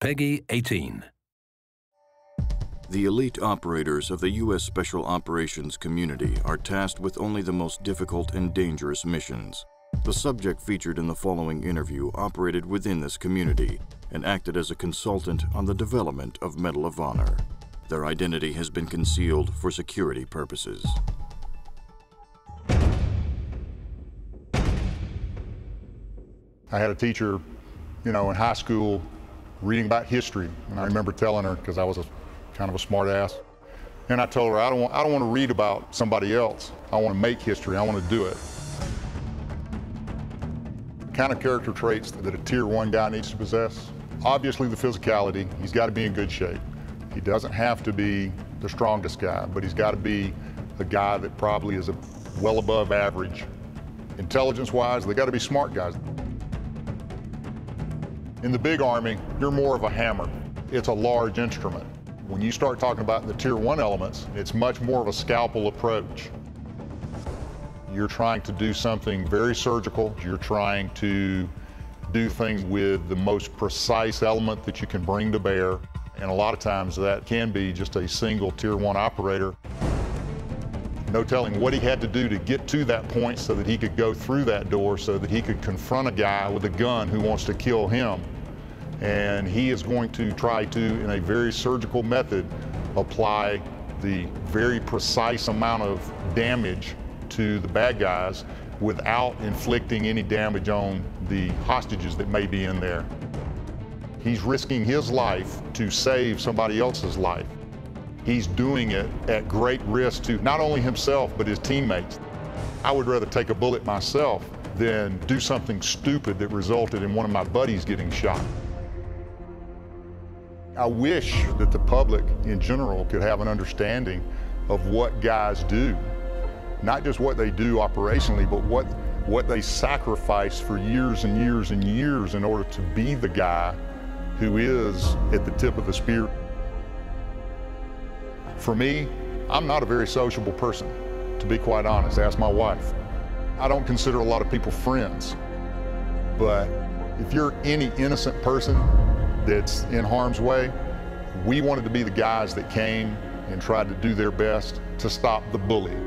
Peggy 18. The elite operators of the U.S. Special Operations community are tasked with only the most difficult and dangerous missions. The subject featured in the following interview operated within this community and acted as a consultant on the development of Medal of Honor. Their identity has been concealed for security purposes. I had a teacher, in high school reading about history, and I remember telling her, because I was kind of a smart ass, and I told her, I don't want to read about somebody else. I want to make history. I want to do it. The kind of character traits that a Tier 1 guy needs to possess: obviously the physicality. He's got to be in good shape. He doesn't have to be the strongest guy, but he's got to be a guy that probably is well above average. Intelligence-wise, they got to be smart guys. In the big Army, you're more of a hammer. It's a large instrument. When you start talking about the Tier 1 elements, it's much more of a scalpel approach. You're trying to do something very surgical. You're trying to do things with the most precise element that you can bring to bear. And a lot of times that can be just a single Tier 1 operator. No telling what he had to do to get to that point so that he could go through that door, so that he could confront a guy with a gun who wants to kill him. And he is going to try to, in a very surgical method, apply the very precise amount of damage to the bad guys without inflicting any damage on the hostages that may be in there. He's risking his life to save somebody else's life. He's doing it at great risk to not only himself, but his teammates. I would rather take a bullet myself than do something stupid that resulted in one of my buddies getting shot. I wish that the public in general could have an understanding of what guys do. Not just what they do operationally, but what they sacrifice for years and years and years in order to be the guy who is at the tip of the spear. For me, I'm not a very sociable person, to be quite honest. Ask my wife. I don't consider a lot of people friends. But if you're any innocent person that's in harm's way, we wanted to be the guys that came and tried to do their best to stop the bully.